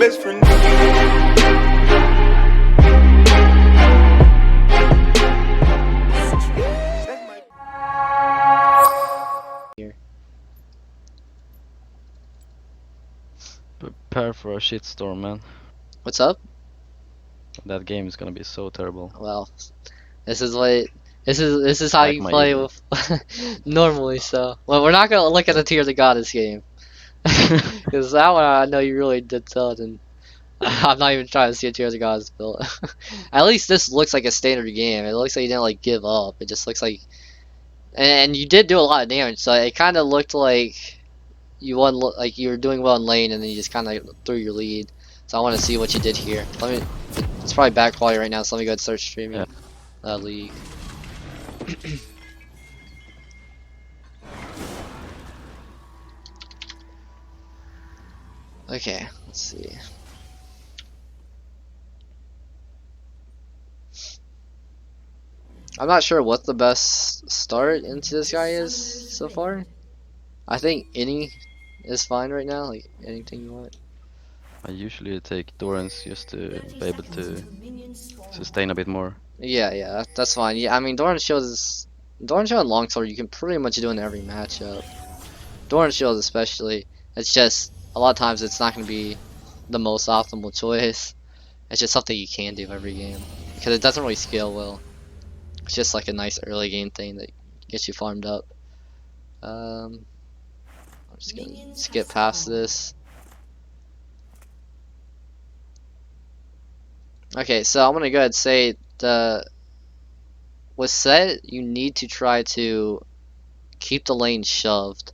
best friend. Prepare for a shitstorm, man. What's up? That game is gonna be so terrible. Well, this is what this is how Like you my play ego. with normally. So, well, we're not gonna look at the Tears of Goddess game because that one I know you really did tell it, and I'm not even trying to see a Tears of Goddess build. At least this looks like a standard game. It looks like you didn't like give up. It just looks like, and you did do a lot of damage. So it kind of looked like you won, like you were doing well in lane, and then you just kind of threw your lead. So I want to see what you did here. Let me. It's probably bad quality right now, so let me go ahead and start streaming League. Okay, let's see. I'm not sure what the best start into this guy is so far. I think any is fine right now, like anything you want. I usually take Dorans just to be able to sustain a bit more. Yeah, that's fine. Yeah, I mean Doran Shield and Longsword you can pretty much do in every matchup. Doran Shield especially, it's just a lot of times it's not going to be the most optimal choice. It's just something you can do every game because it doesn't really scale well. It's just like a nice early game thing that gets you farmed up. I'm just gonna skip past this. Okay, so I'm gonna go ahead and say with Sett, you need to try to keep the lane shoved.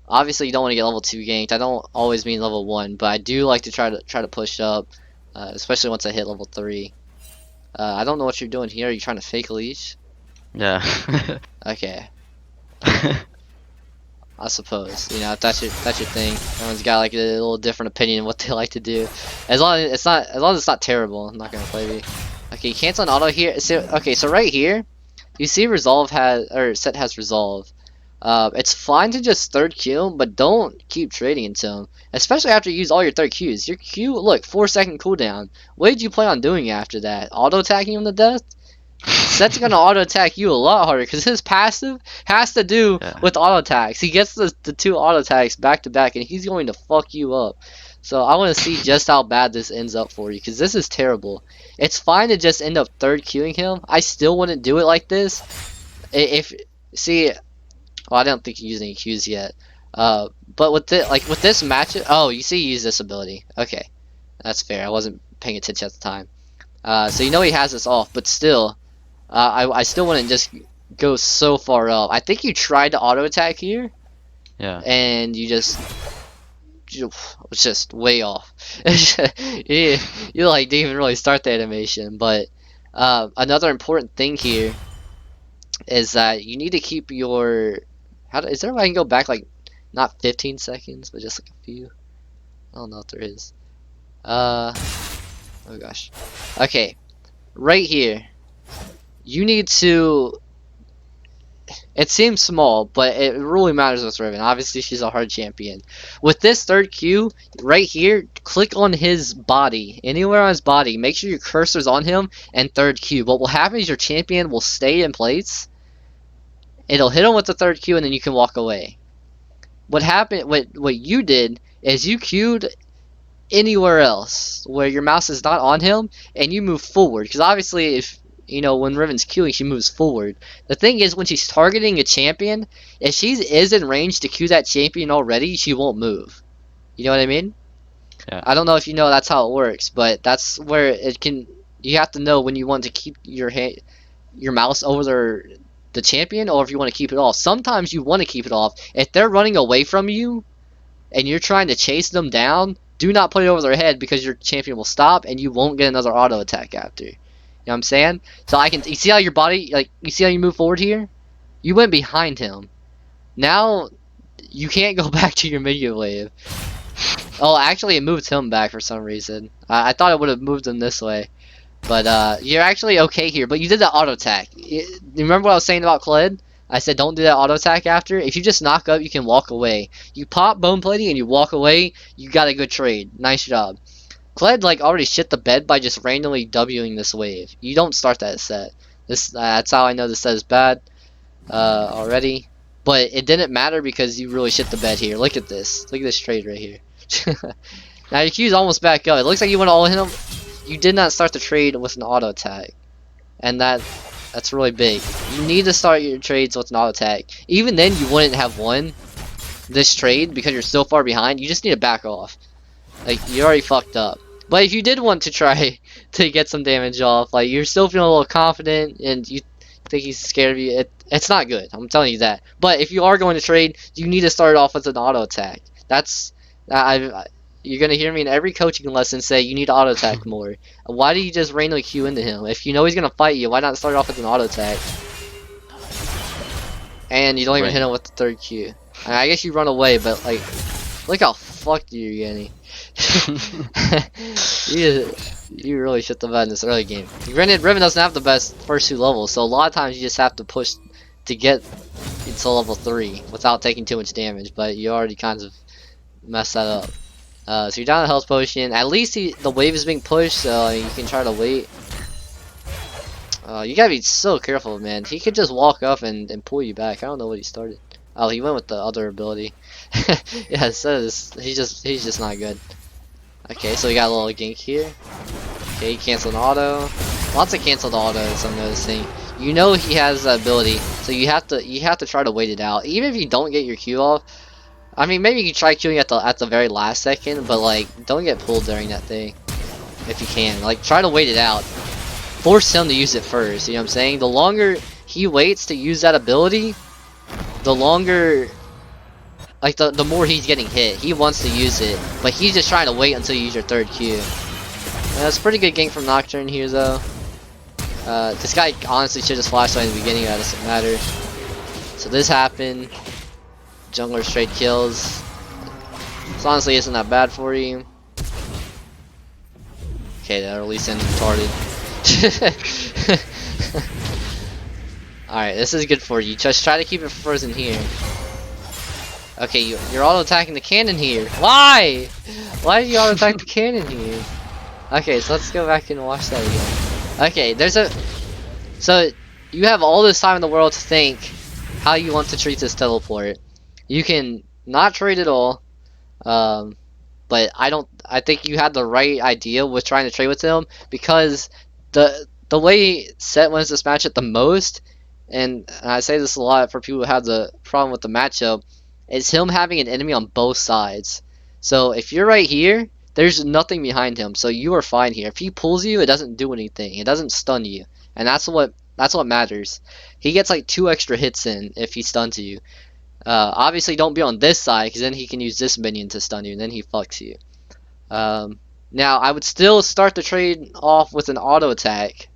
Obviously, you don't want to get level 2 ganked. I don't always mean level 1, but I do like to try to push up, especially once I hit level 3. I don't know what you're doing here. Are you trying to fake leash? Yeah. Okay. I suppose, you know, if that's your thing. Everyone's got like a little different opinion of what they like to do. As long as it's not terrible, I'm not gonna play. Okay, cancel an auto here. So, okay, so right here, you see Sett has resolve. It's fine to just third Q, but don't keep trading into him, especially after you use all your third Qs. Your Q, look, 4-second cooldown. What did you plan on doing after that? Auto attacking him to death? Sett's gonna auto attack you a lot harder because his passive has to do with auto attacks. He gets the 2 auto attacks back to back, and he's going to fuck you up. So I want to see just how bad this ends up for you because this is terrible. It's fine to just end up third queuing him. I still wouldn't do it like this. Well, I don't think you use any Qs yet. But with this match, oh, you see, you use this ability. Okay, that's fair. I wasn't paying attention at the time. So you know he has this off, but still. I still wouldn't just go so far up. I think you tried to auto attack here. Yeah. And you was just way off. you like didn't even really start the animation. But another important thing here is that you need to keep your. Is there a way I can go back like not 15 seconds, but just like a few? I don't know if there is. Oh gosh. Okay, right here. You need to. It seems small, but it really matters with Riven. Obviously, she's a hard champion. With this third Q, right here, click on his body. Anywhere on his body. Make sure your cursor's on him, and third Q. What will happen is your champion will stay in place. It'll hit him with the third Q, and then you can walk away. What happened? What you did is you Q'd anywhere else where your mouse is not on him, and you move forward. Because obviously, if you know, when Riven's queuing, she moves forward. The thing is, when she's targeting a champion, if she is in range to queue that champion already, she won't move. You know what I mean? Yeah. I don't know if you know that's how it works, but that's where it can. You have to know when you want to keep your mouse over the champion, or if you want to keep it off. Sometimes you want to keep it off. If they're running away from you, and you're trying to chase them down, do not put it over their head because your champion will stop, and you won't get another auto attack after. You know what I'm saying? So you see how your body, like, you see how you move forward here? You went behind him. Now, you can't go back to your minion wave. Oh, actually, it moved him back for some reason. I thought it would have moved him this way. But, you're actually okay here. But you did the auto attack. You remember what I was saying about Kled? I said don't do that auto attack after. If you just knock up, you can walk away. You pop bone plating and you walk away, you got a good trade. Nice job. Kled like already shit the bed by just randomly Wing this wave. You don't start that set. That's how I know this set is bad already. But it didn't matter because you really shit the bed here. Look at this. Look at this trade right here. Now your Q's almost back up. It looks like you went all in him. You did not start the trade with an auto attack, and that's really big. You need to start your trades with an auto attack. Even then, you wouldn't have won this trade because you're so far behind. You just need to back off. Like, you already fucked up. But if you did want to try to get some damage off, like, you're still feeling a little confident and you think he's scared of you, it's not good. I'm telling you that. But if you are going to trade, you need to start off with an auto attack. You're gonna hear me in every coaching lesson say you need to auto attack more. Why do you just randomly Q into him? If you know he's gonna fight you, why not start off with an auto attack? And you don't even hit him with the third Q. I guess you run away, but like, look how fucked you're getting. You really shit the bed in this early game. Granted, Riven doesn't have the best first 2 levels, so a lot of times you just have to push to get to level 3 without taking too much damage, but you already kind of messed that up. So you're down a health potion. At least the wave is being pushed, so you can try to wait. You gotta be so careful, man. He could just walk up and pull you back. I don't know what he started. Oh, he went with the other ability. Yeah, so he's just not good. Okay, so we got a little gank here. Okay, he canceled an auto. Lots of canceled autos, I'm noticing. You know he has the ability, so you have to try to wait it out. Even if you don't get your Q off. I mean, maybe you can try queuing at the very last second, but like, don't get pulled during that thing. If you can, like, try to wait it out. Force him to use it first. You know what I'm saying? The longer he waits to use that ability, the longer, like, the more he's getting hit. He wants to use it, but he's just trying to wait until you use your third Q. That's a pretty good gank from Nocturne here, though. This guy honestly should just flash away in the beginning. That doesn't matter. So this happened. Jungler straight kills. This honestly isn't that bad for you. Okay, that release ends retarded. Alright, this is good for you. Just try to keep it frozen here. Okay, you're auto attacking the cannon here. Why? Why did you auto attack the cannon here? Okay, so let's go back and watch that again. Okay, so you have all this time in the world to think how you want to treat this teleport. You can not trade at all, but I think you had the right idea with trying to trade with him, because the way Sett wins this matchup the most, and I say this a lot for people who have the problem with the matchup, is him having an enemy on both sides. So if you're right here, there's nothing behind him, so you are fine here. If he pulls you, it doesn't do anything. It doesn't stun you, and that's what matters. He gets like 2 extra hits in if he stuns you. Obviously don't be on this side, because then he can use this minion to stun you, and then he fucks you. Now I would still start the trade off with an auto attack,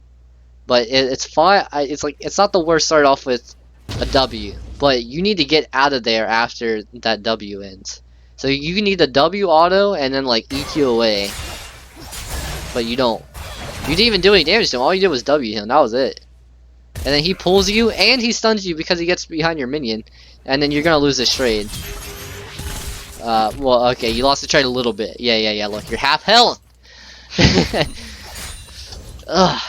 but it's fine. It's not the worst start off with a W, but you need to get out of there after that W ends. So you need a W auto and then like EQ away, but you don't. You didn't even do any damage to him. All you did was W him. That was it. And then he pulls you and he stuns you because he gets behind your minion, and then you're gonna lose this trade. Well, okay, you lost the trade a little bit. Yeah. Look, you're half health. Ugh.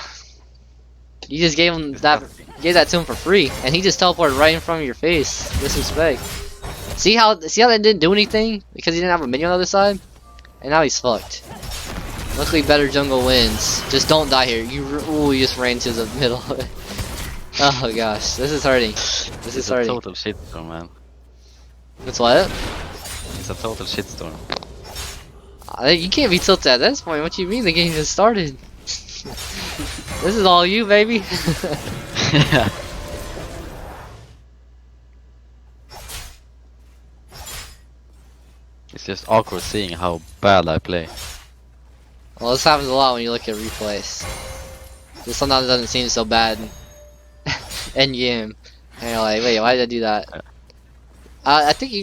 You just gave that to him for free, and he just teleported right in front of your face. Disrespect. See how that didn't do anything because he didn't have a minion on the other side, and now he's fucked. Luckily, better jungle wins. Just don't die here. You just ran to the middle. Oh gosh, this is hurting. This is hurting. It's a total shitstorm, man. It's what? It's a total shitstorm. You can't be tilted at this point. What you mean? The game just started. This is all you, baby. Yeah. It's just awkward seeing how bad I play. Well, this happens a lot when you look at replays. This sometimes doesn't seem so bad. End game. And you're like, wait, why did I do that? I think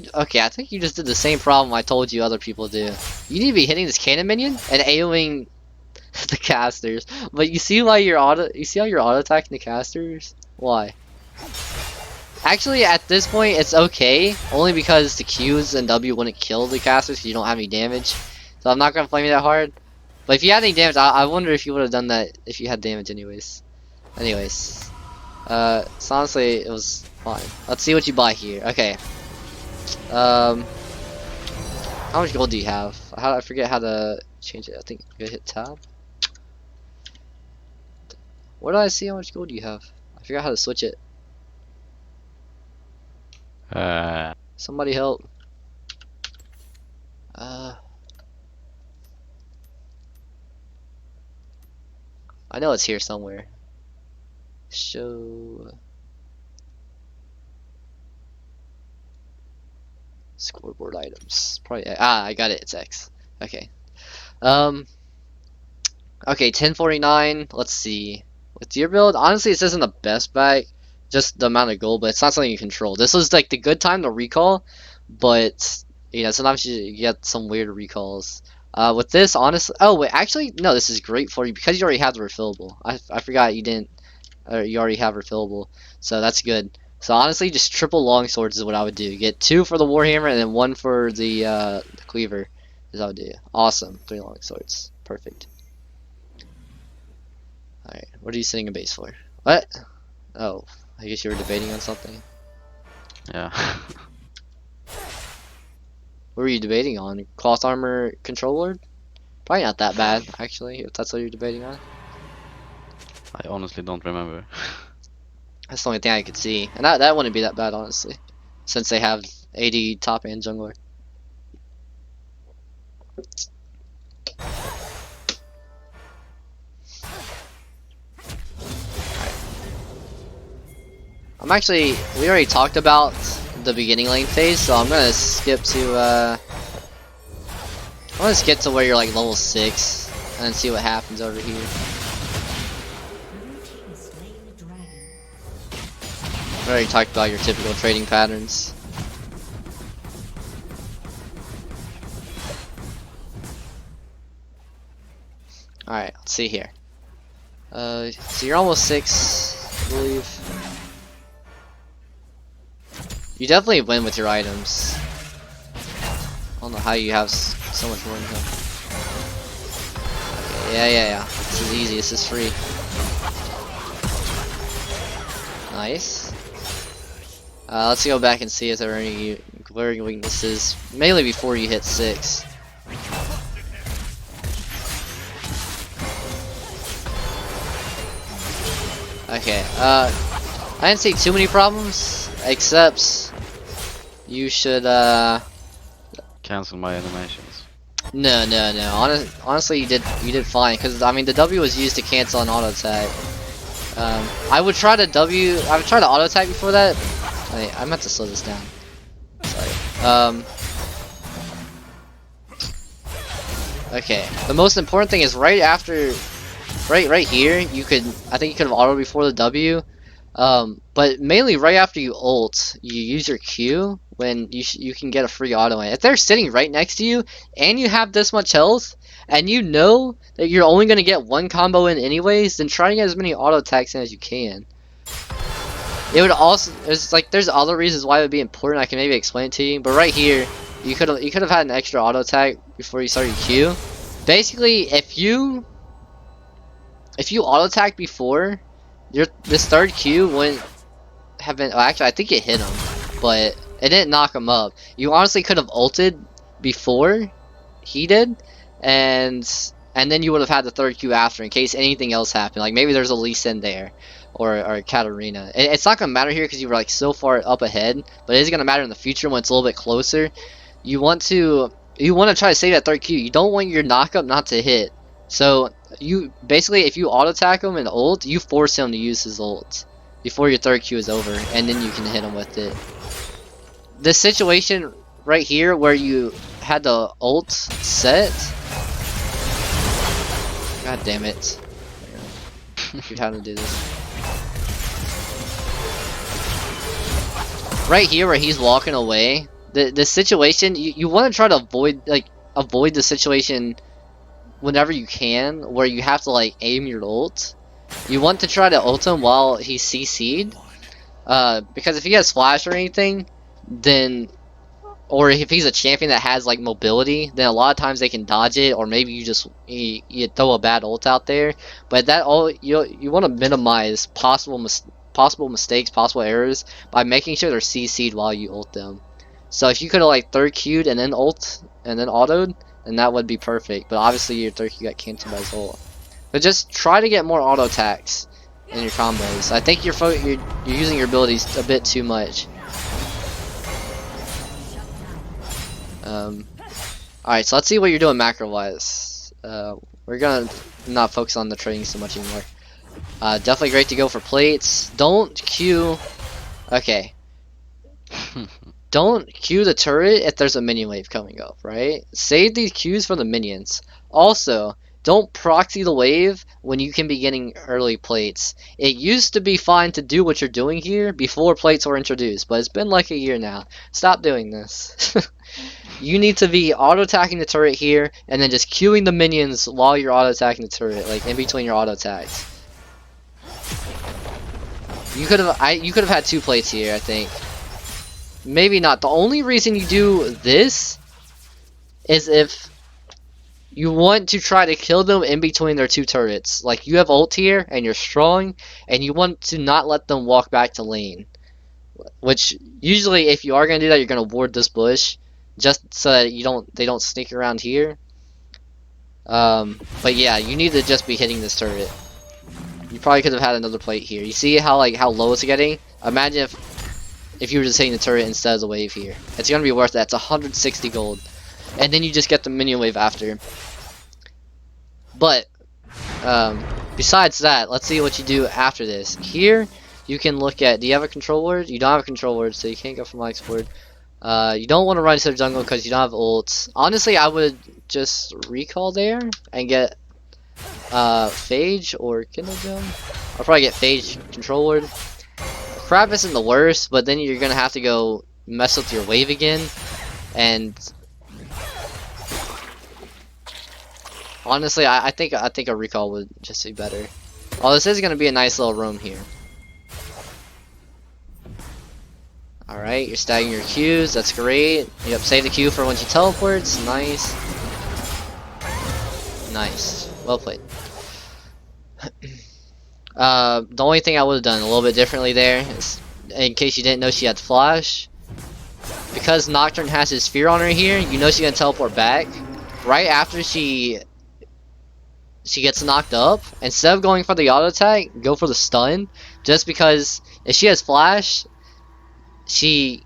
you just did the same problem I told you other people do. You need to be hitting this cannon minion and AoEing the casters. But you see how you're auto attacking the casters? Why? Actually, at this point, it's okay, only because the Qs and W wouldn't kill the casters because you don't have any damage. So I'm not gonna flame you that hard. But if you had any damage, I wonder if you would have done that if you had damage anyways. Anyways. So honestly, it was fine. Let's see what you buy here. Okay. How much gold do you have? I forget how to change it. I think you hit tab. Where do I see how much gold you have? I forgot how to switch it. Somebody help. I know it's here somewhere. Show scoreboard items. Probably I got it. It's X. Okay. Okay, 1049. Let's see. With your build, honestly, this isn't the best bag. Just the amount of gold, but it's not something you control. This was like the good time to recall, but you know sometimes you get some weird recalls. With this, honestly, oh wait, actually no, this is great for you because you already have the refillable. I forgot you didn't. You already have refillable, so that's good. So honestly, just triple long swords is what I would do. Get 2 for the warhammer and then 1 for the cleaver. Is what I would do. Awesome, 3 long swords, perfect. All right, what are you setting a base for? What? Oh, I guess you were debating on something. Yeah. What were you debating on? Cloth armor control lord? Probably not that bad, actually, if that's what you're debating on. I honestly don't remember. That's the only thing I could see. And that wouldn't be that bad, honestly. Since they have 80 top and jungler. I'm actually, we already talked about the beginning lane phase, so I'm gonna skip to, I'm gonna skip to where you're like level 6, and then see what happens over here. We already talked about your typical trading patterns. Alright, let's see here. So you're almost 6, I believe. You definitely win with your items. I don't know how you have so much more than him. Okay, yeah. This is easy, this is free. Nice. Let's go back and see if there are any glaring weaknesses, mainly before you hit 6. Okay, I didn't see too many problems, except you should, Cancel my animations. No. Honestly, you did fine, because, I mean, the W was used to cancel an auto attack. I would try to auto attack before that. I meant to slow this down. Sorry. Okay. The most important thing is right after, right here. I think you could have auto before the W. But mainly right after you ult, you use your Q when you can get a free auto in. If they're sitting right next to you and you have this much health, and you know that you're only gonna get 1 combo in anyways, then try to get as many auto attacks in as you can. It would also, there's other reasons why it would be important. I can maybe explain it to you, but right here, you could have had an extra auto attack before you started Q. Basically, if you auto attack before, this third Q wouldn't have been. Well, actually, I think it hit him, but it didn't knock him up. You honestly could have ulted before he did, and then you would have had the third Q after in case anything else happened. Like maybe there's a Lee Sin there, or a Katarina. It's not gonna matter here because you were like so far up ahead, but it is gonna matter in the future when it's a little bit closer. You want to try to save that third Q. You don't want your knockup not to hit. So you basically, if you auto attack him and ult, you force him to use his ult before your third Q is over, and then you can hit him with it. This situation right here where you had the ult set. God damn it! You'd have to do this. Right here where he's walking away, the situation you want to try to avoid the situation whenever you can, where you have to like aim your ult. You want to try to ult him while he's CC'd, because if he has flash or anything, then or if he's a champion that has like mobility, then a lot of times they can dodge it, or maybe you throw a bad ult out there. But that all you want to minimize possible mistakes, possible errors by making sure they're CC'd while you ult them. So if you could have like third queued and then ult and then autoed, then that would be perfect. But obviously your third Q got canceled by his ult. But just try to get more auto attacks in your combos. I think you're using your abilities a bit too much. Alright, so let's see what you're doing macro-wise. We're gonna not focus on the trading so much anymore. Definitely great to go for plates. Don't queue... Okay. Don't queue the turret if there's a minion wave coming up, right? Save these queues for the minions. Also, don't proxy the wave when you can be getting early plates. It used to be fine to do what you're doing here before plates were introduced, but it's been like a year now. Stop doing this. You need to be auto-attacking the turret here, and then just queuing the minions while you're auto-attacking the turret, like in between your auto-attacks. You could have had 2 plates here, I think. Maybe not. The only reason you do this is if you want to try to kill them in between their 2 turrets. Like, you have ult here, and you're strong, and you want to not let them walk back to lane. Which, usually, if you are going to do that, you're going to ward this bush, just so that they don't sneak around here. But yeah, you need to just be hitting this turret. You probably could have had another plate here. You see how low it's getting? Imagine if you were just hitting the turret instead of the wave here. It's going to be worth that. It's 160 gold. And then you just get the minion wave after. But, besides that, let's see what you do after this. Here, you can look at, do you have a control word? You don't have a control word, so you can't go for my word. You don't want to run into the jungle because you don't have ults. Honestly, I would just recall there and get Phage or Kindle Gem. I'll probably get Phage control word. Crab isn't the worst, but then you're gonna have to go mess with your wave again, and honestly, I think a recall would just be better. Oh, this is gonna be a nice little roam here. Alright, you're stacking your Qs, that's great. Yep, save the Q for when she teleports. Nice. Nice. Well played. The only thing I would have done a little bit differently there is, in case you didn't know she had flash, because Nocturne has his sphere on her here, you know she's gonna teleport back. Right after she gets knocked up, instead of going for the auto attack, go for the stun. Just because if she has flash, she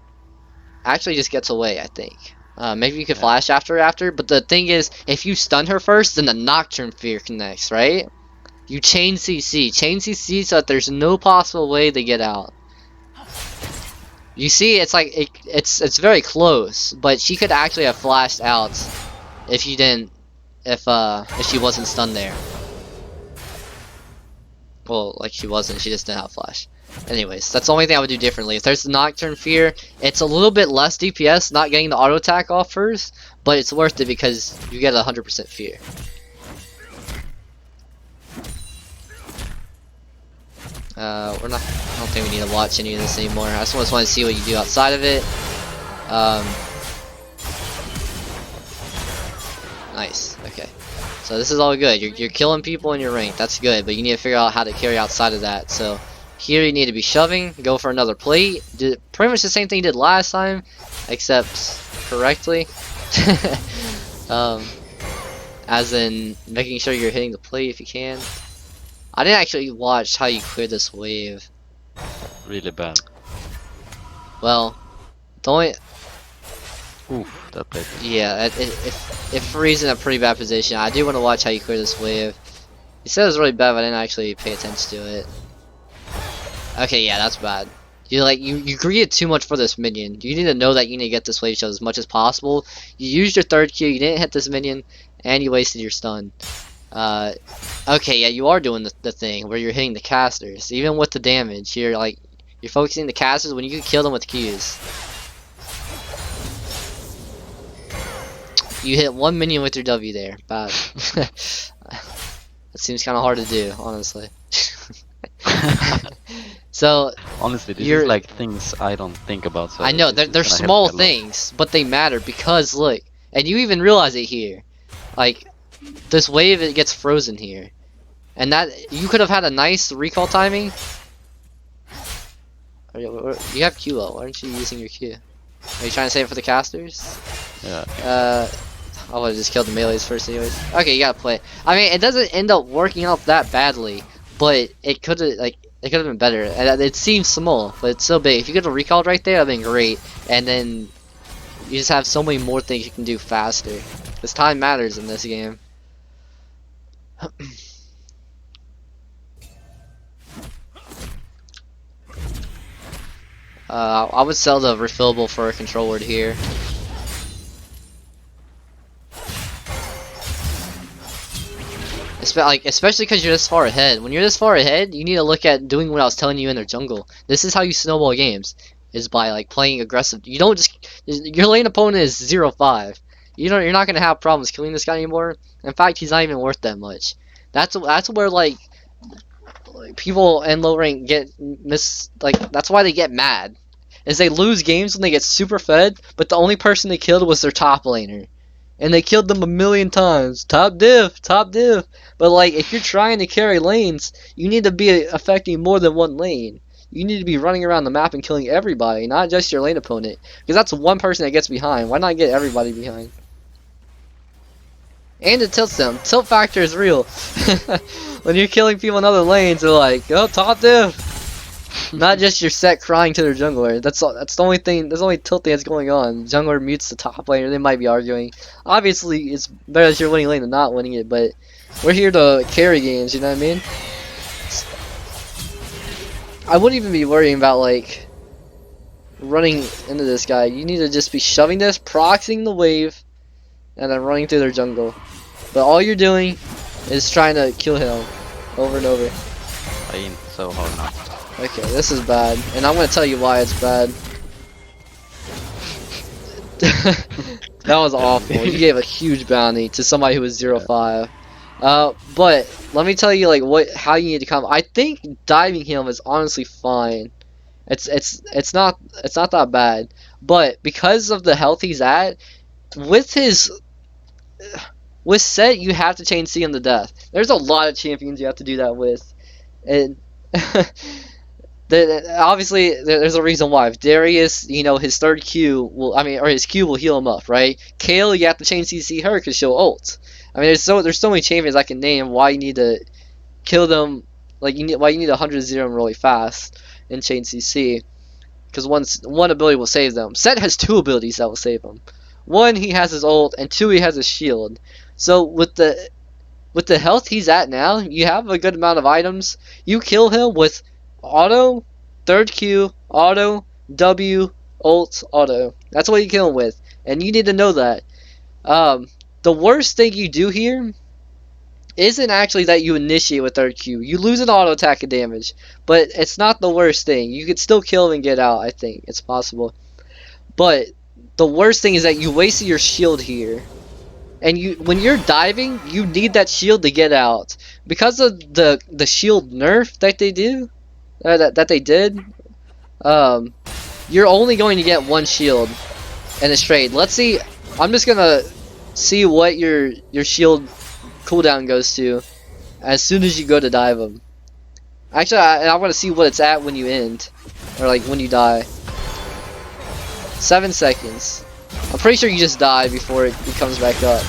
actually just gets away, I think. Maybe you could flash after, but the thing is, if you stun her first, then the Nocturne Fear connects, right? You chain CC so that there's no possible way to get out. You see, it's like it's very close, but she could actually have flashed out if you didn't, if she wasn't stunned there. Well, like she wasn't, she just didn't have flash. Anyways, that's the only thing I would do differently. If there's the Nocturne Fear, it's a little bit less DPS, not getting the auto attack off first, but it's worth it because you get 100% fear. I don't think we need to watch any of this anymore. I just want to see what you do outside of it. Nice. Okay. So this is all good. You're killing people in your rank. That's good, but you need to figure out how to carry outside of that. So here you need to be shoving, go for another plate. Do pretty much the same thing you did last time, except correctly. As in making sure you're hitting the plate if you can. I didn't actually watch how you clear this wave. Really bad. Well, the only... Oof, that plate. Yeah, if Free's in a pretty bad position, I do want to watch how you clear this wave. You said it was really bad, but I didn't actually pay attention to it. Okay, yeah, that's bad. You greeted too much for this minion. You need to know that you need to get this wave shot as much as possible. You used your third Q, you didn't hit this minion, and you wasted your stun. Okay, yeah, you are doing the thing where you're hitting the casters. Even with the damage, you're focusing the casters when you can kill them with Qs. You hit one minion with your W there. Bad. That seems kind of hard to do, honestly. So Honestly, this you're is like things I don't think about. So I know this they're is gonna help small me a lot. things, but they matter because look, and you even realize it here. Like this wave, it gets frozen here, and that you could have had a nice recall timing. You have Q low. Why aren't you using your Q? Are you trying to save it for the casters? Yeah. I would have just killed the melees first anyways. Okay, you gotta play. I mean, it doesn't end up working out that badly, but it could have it could have been better. And it seems small, but it's so big. If you could have recalled right there, that'd been great. And then you just have so many more things you can do faster. Because time matters in this game. I would sell the refillable for a control word here. Especially because you're this far ahead. When you're this far ahead, you need to look at doing what I was telling you in their jungle. This is how you snowball games, is by like playing aggressive. You don't just your lane opponent is 0-5. You're not gonna have problems killing this guy anymore. In fact, he's not even worth that much. That's where like people in low rank get that's why they get mad. Is they lose games when they get super fed, but the only person they killed was their top laner. And they killed them a million times. Top div, top div. But like, if you're trying to carry lanes, you need to be affecting more than one lane. You need to be running around the map and killing everybody, not just your lane opponent. Because that's one person that gets behind. Why not get everybody behind? And it tilts them. Tilt factor is real. When you're killing people in other lanes, they're like, oh, top div. Not just your Sett crying to their jungler. That's the only thing. That's the only tilt thing that's going on. Jungler mutes the top laner. They might be arguing. Obviously, it's better that you're winning lane than not winning it. But we're here to carry games. You know what I mean? I wouldn't even be worrying about like running into this guy. You need to just be shoving this, proxying the wave, and then running through their jungle. But all you're doing is trying to kill him over and over. I ain't so hard now. Okay, this is bad, and I'm gonna tell you why it's bad. That was awful. You gave a huge bounty to somebody who was 0-5. But let me tell you like how you need to come. I think diving him is honestly fine. It's not that bad. But because of the health he's at, with Sett, you have to chain C him to death. There's a lot of champions you have to do that with, and obviously there's a reason why. If Darius, his third Q will, or his Q will heal him up, right? Kale, you have to chain CC her because she'll ult. I mean, there's so many champions I can name why you need to kill them, why you need 100-0 them really fast and chain CC, because one ability will save them. Sett has two abilities that will save him. One, he has his ult, and two, he has his shield. So with the health he's at now, you have a good amount of items. You kill him with auto, third Q, auto, W, ult, auto. That's what you kill him with, and you need to know that. The worst thing you do here isn't actually that you initiate with third Q. You lose an auto attack of damage, but it's not the worst thing. You could still kill him and get out. I think it's possible, but the worst thing is that you wasted your shield here. And when you're diving, you need that shield to get out. Because of the shield nerf that they do, that they did, you're only going to get one shield in a trade. Let's see. I'm just gonna see what your shield cooldown goes to as soon as you go to dive them. Actually, I want to see what it's at when you end, or like when you die. 7 seconds. I'm pretty sure you just die before it comes back up.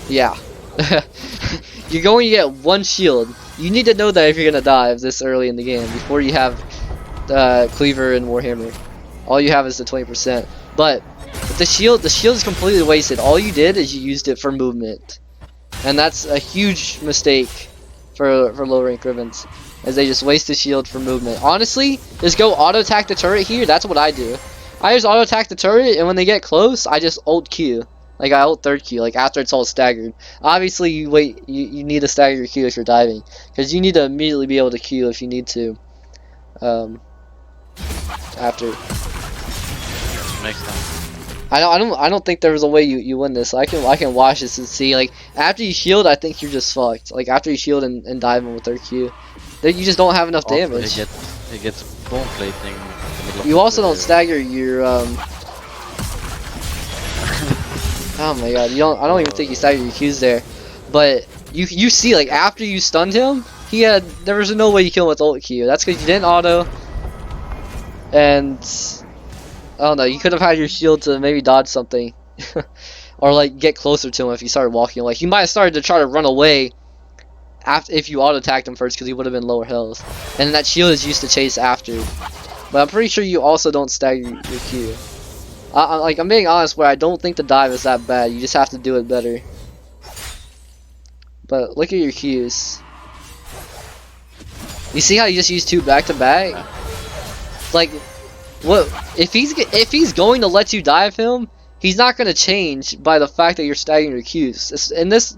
Yeah. You're going to get one shield. You need to know that if you're going to dive this early in the game before you have Cleaver and Warhammer. All you have is the 20%. But with the shield is completely wasted. All you did is you used it for movement. And that's a huge mistake for low rank Rivens, as they just waste the shield for movement. Honestly, just go auto attack the turret here. That's what I do. I just auto attack the turret, and when they get close, I just ult Q. Like I ult third Q, like after it's all staggered. Obviously, you need to stagger your Q if you're diving, because you need to immediately be able to Q if you need to. After. Makes sense. I don't think there was a way you win this. I can watch this and see. Like after you shield, I think you're just fucked. Like after you shield and dive him with third Q. You just don't have enough Also, damage. he gets bone plating. In the middle of You also the- don't stagger your Oh my god, I don't even think you stagger your Qs there. But you see, like, after you stunned him, there was no way you kill him with ult Q. That's because you didn't auto, and I don't know, you could have had your shield to maybe dodge something. Or like get closer to him if you started walking. Like, you might have started to try to run away after if you auto attacked him first, because he would have been lower health. And that shield is used to chase after. But I'm pretty sure you also don't stagger your Q. Like, I'm being honest, where I don't think the dive is that bad. You just have to do it better. But look at your Qs. You see how you just use 2 back to back? Like, what if he's going to let you dive him? He's not going to change by the fact that you're staggering your Qs. And this,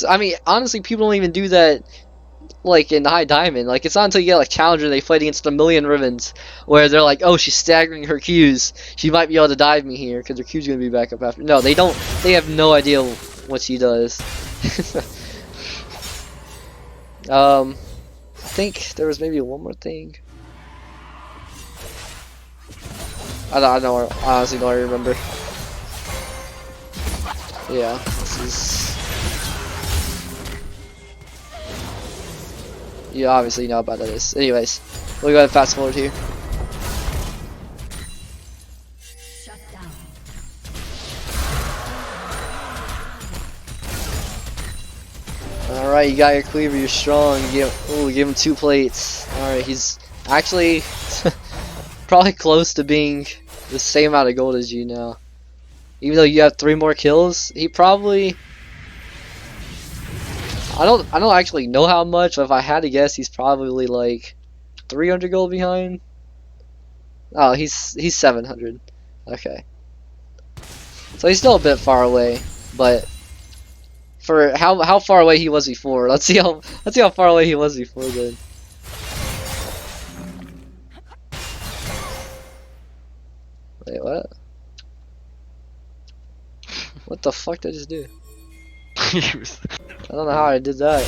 I mean, honestly, people don't even do that, like, in high diamond. Like, it's not until you get like challenger they fight against a million Rivens where they're like, oh, she's staggering her Qs, she might be able to dive me here because her Q's gonna be back up after. No, they don't. They have no idea what she does. I think there was maybe one more thing. I honestly don't remember. Yeah, this is. You obviously know about this. Anyways, we'll go ahead and fast forward here. Shut down. Alright, you got your cleaver, you're strong. You give him 2 plates. Alright, he's actually probably close to being the same amount of gold as you now. Even though you have 3 more kills, he probably. I don't actually know how much, but if I had to guess, he's probably like 300 gold behind. Oh, he's 700. Okay. So he's still a bit far away, but for how far away he was before, let's see how far away he was before then. Wait, what? What the fuck did I just do? I don't know how I did that.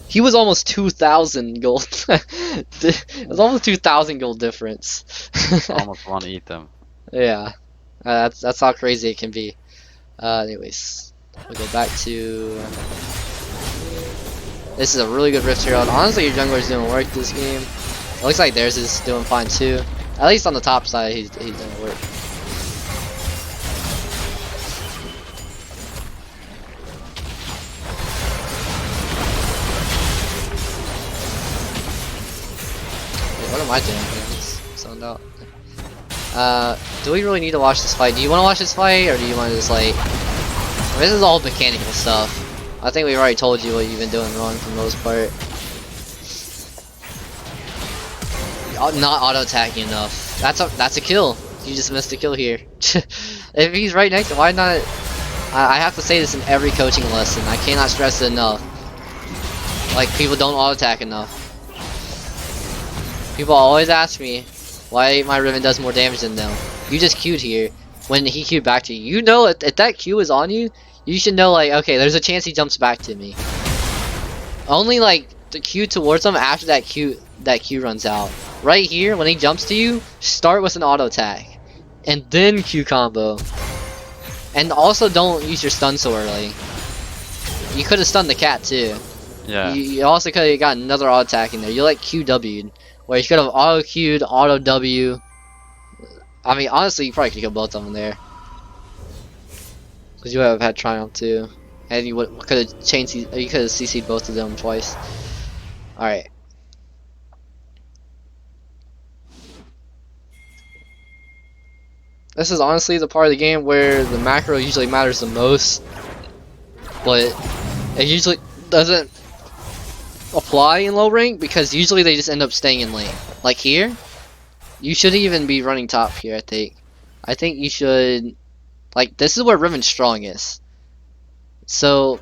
He was almost 2,000 gold. It was almost 2,000 gold difference. Almost 1 item. Yeah, that's how crazy it can be. Anyways, we'll go back to. This is a really good Rift Herald. Honestly, your jungler's doing work this game. It looks like theirs is doing fine too. At least on the top side, he's doing work. What am I doing here? I'm just zoned out. Do we really need to watch this fight? Do you want to watch this fight, or do you want to just like... This is all mechanical stuff. I think we've already told you what you've been doing wrong for the most part. Not auto-attacking enough. That's a kill. You just missed a kill here. If he's right next to... Why not... I have to say this in every coaching lesson. I cannot stress it enough. Like, people don't auto-attack enough. People always ask me why my Riven does more damage than them. You just queued here. When he queued back to you, you know if that Q is on you, you should know, like, okay, there's a chance he jumps back to me. Only like the Q towards him after that Q runs out. Right here, when he jumps to you, start with an auto attack, and then Q combo. And also don't use your stun so early. You could have stunned the cat too. Yeah. You also could have got another auto attack in there. You like QW'd. Where you could have auto Q'd, auto W. I mean, honestly, you probably could kill both of them there. Because you would have had Triumph too. And you could have changed, you could have CC'd both of them twice. Alright. This is honestly the part of the game where the macro usually matters the most. But it usually doesn't apply in low rank because usually they just end up staying in lane. Like here, you shouldn't even be running top here. I think you should, like, this is where Riven's strongest. So,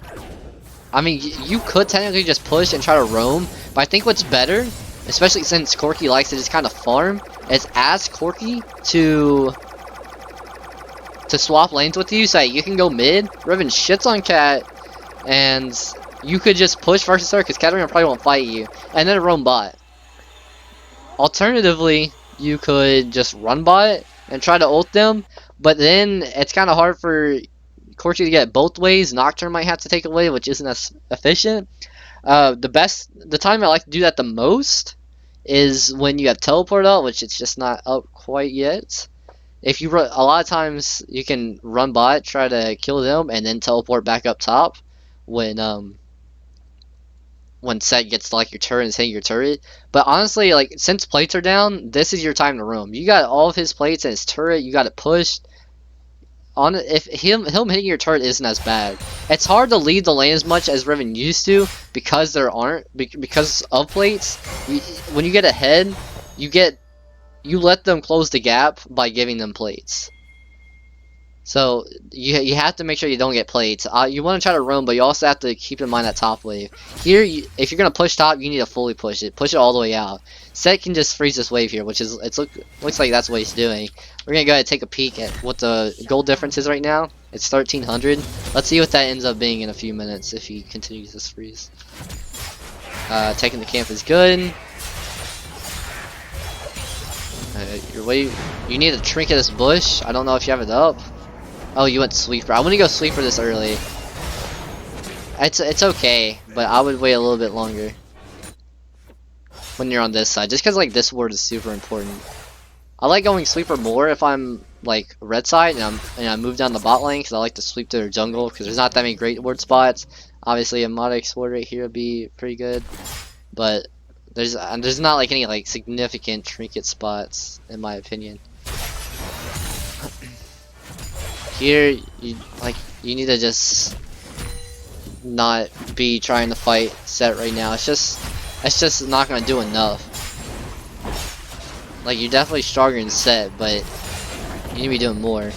I mean, you could technically just push and try to roam, but I think what's better, especially since Corki likes to just kind of farm, is ask Corki to swap lanes with you so that you can go mid. Riven shits on Cat, and you could just push versus her because Katarina probably won't fight you, and then roam bot. Alternatively, you could just run bot and try to ult them, but then it's kind of hard for Corki to get both ways. Nocturne might have to take away, which isn't as efficient. The time I like to do that the most is when you have teleport up, which it's just not up quite yet. If you run, a lot of times you can run bot, try to kill them, and then teleport back up top when Sett gets to like your turret and is hitting your turret. But honestly, like since plates are down, this is your time to roam. You got all of his plates and his turret. You got it pushed. On if him hitting your turret isn't as bad. It's hard to lead the lane as much as Riven used to because there aren't because of plates. When you get ahead, you let them close the gap by giving them plates. So you have to make sure you don't get plates. You want to try to roam, but you also have to keep in mind that top wave. Here, if you're gonna push top, you need to fully push it. Push it all the way out. Sett can just freeze this wave here, which is looks like that's what he's doing. We're gonna go ahead and take a peek at what the gold difference is right now. It's 1300. Let's see what that ends up being in a few minutes if he continues this freeze. Taking the camp is good. You need to trinket this bush. I don't know if you have it up. Oh, you went sweeper. I want to go sweeper this early. It's okay, but I would wait a little bit longer when you're on this side, just because like this ward is super important. I like going sweeper more if I'm like red side and I move down the bot lane because I like to sweep to their jungle because there's not that many great ward spots. Obviously, a modx ward right here would be pretty good, but there's not like any like significant trinket spots in my opinion. Here, you need to just not be trying to fight Sett right now. It's just not gonna do enough. Like you're definitely stronger than Sett, but you need to be doing more.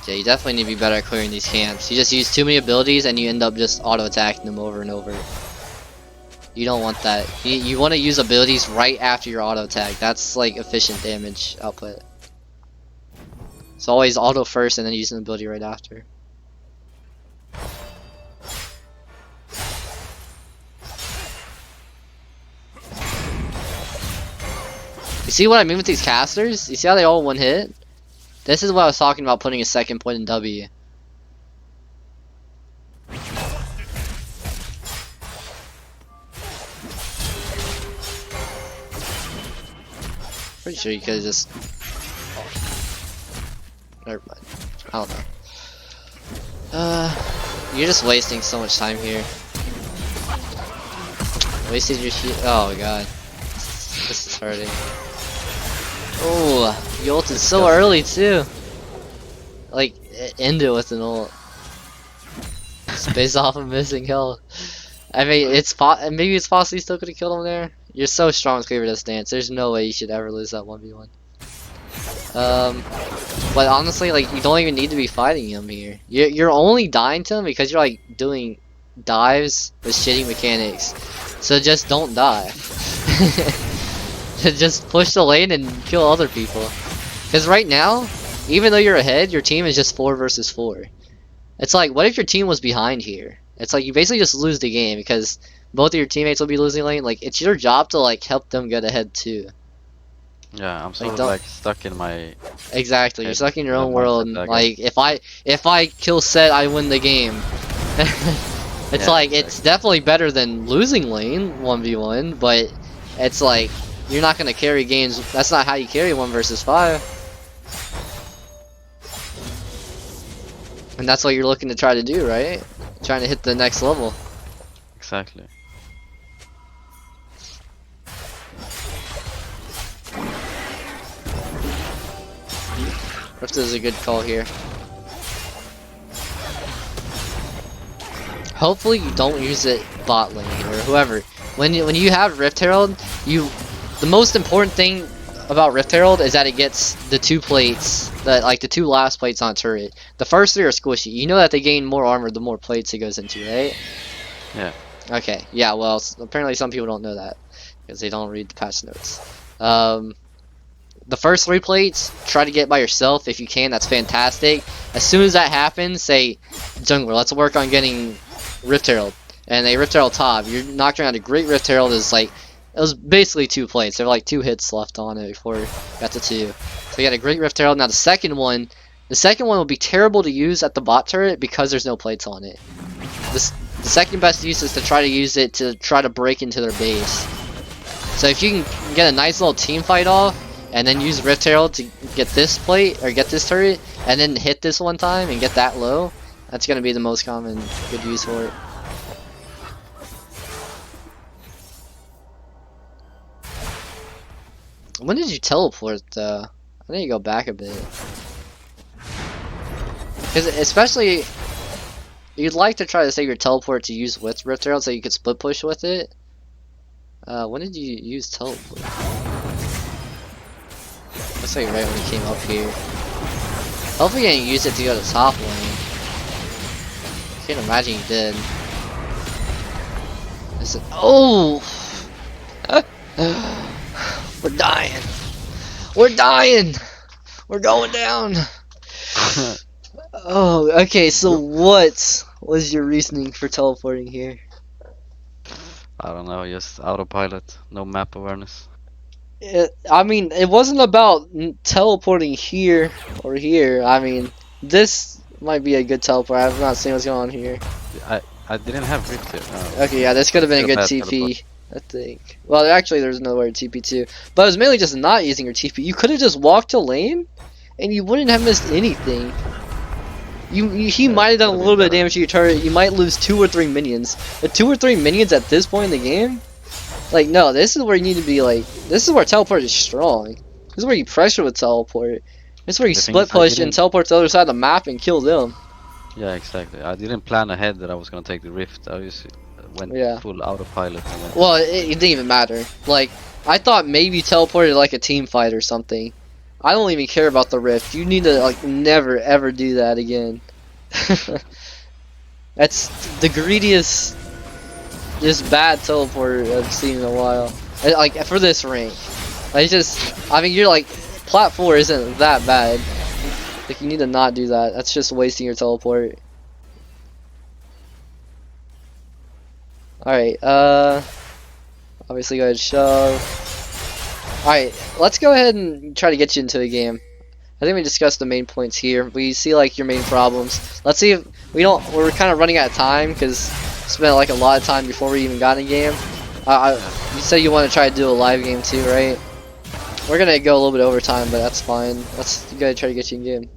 Yeah, you definitely need to be better at clearing these camps. You just use too many abilities and you end up just auto attacking them over and over. You don't want that. You want to use abilities right after your auto attack. That's like efficient damage output. So always auto first and then use an ability right after. You see what I mean with these casters? You see how they all one hit? This is what I was talking about, putting a second point in W. Pretty sure you could have just... Never mind. I don't know. You're just wasting so much time here. Wasted your shield. Oh god. This is hurting. Oh, you ulted so early too. Like, end it with an ult. Space off of missing health. I mean, maybe it's possible you still could have killed him there. You're so strong with Cleaver this stance. There's no way you should ever lose that 1v1. But honestly, like, you don't even need to be fighting him here. You're only dying to him because you're like doing dives with shitty mechanics. So just don't die. Just push the lane and kill other people. Because right now, even though you're ahead, your team is just 4 versus 4. It's like, what if your team was behind here? It's like you basically just lose the game because both of your teammates will be losing lane. Like, it's your job to like help them get ahead too. Yeah, I'm sort of like stuck in my... Exactly, you're stuck in your own world. Like, if I kill Sett, I win the game. It's yeah, like, it's definitely better than losing lane 1v1, but it's like, you're not gonna carry games. That's not how you carry 1 versus 5. And that's what you're looking to try to do, right? Trying to hit the next level. Exactly. Rift is a good call here. Hopefully you don't use it bot lane or whoever. When you have Rift Herald, the most important thing about Rift Herald is that it gets the 2 plates, like the 2 last plates on turret. The first 3 are squishy. You know that they gain more armor the more plates it goes into, right? Yeah. Okay. Yeah. Well, apparently some people don't know that because they don't read the patch notes. The first 3 plates, try to get by yourself if you can. That's fantastic. As soon as that happens, say, jungler. Let's work on getting Rift Herald. And a Rift Herald top. You're knocking around a great Rift Herald is like, it was basically 2 plates. There were like 2 hits left on it before it got to 2. So you got a great Rift Herald. Now the second one will be terrible to use at the bot turret because there's no plates on it. The second best use is to try to use it to try to break into their base. So if you can get a nice little team fight off, and then use Rift Herald to get this plate, or get this turret, and then hit this one time and get that low, that's going to be the most common good use for it. When did you teleport though? I need to go back a bit. Because especially, you'd like to try to save your teleport to use with Rift Herald so you could split push with it. When did you use teleport? Looks like right when you came up here. Hopefully you didn't use it to go to top lane. I can't imagine you did. Oh! We're dying. We're dying. We're going down. Oh, okay. So what was your reasoning for teleporting here? I don't know, just autopilot, no map awareness. I mean, it wasn't about teleporting here or here. I mean, this might be a good teleport. I'm not seeing what's going on here. I didn't have Rift here. Okay, yeah, this could have been a good TP, I think. Well, actually, there's nowhere to TP too. But it was mainly just not using your TP. You could have just walked to lane, and you wouldn't have missed anything. He might have done a little bit of damage to your turret. You might lose 2 or 3 minions. But 2 or 3 minions at this point in the game? Like, no, this is where you need to be, like, this is where teleport is strong. This is where you pressure with teleport. This is where you split push and teleport to the other side of the map and kill them. Yeah, exactly. I didn't plan ahead that I was gonna take the Rift. I just went full autopilot. And then... Well, it didn't even matter. Like, I thought maybe you teleported like a team fight or something. I don't even care about the Rift. You need to, like, never ever do that again. That's the greediest, just bad teleport I've seen in a while. Like, for this rank. Like, I mean, you're like, plat 4 isn't that bad. Like, you need to not do that. That's just wasting your teleport. Alright, obviously go ahead and shove. Alright, let's go ahead and try to get you into a game. I think we discussed the main points here. We see like your main problems. Let's see if we're kind of running out of time because we spent like a lot of time before we even got in a game. You said you want to try to do a live game too, right? We're gonna go a little bit over time, but that's fine. Let's go try to get you in game.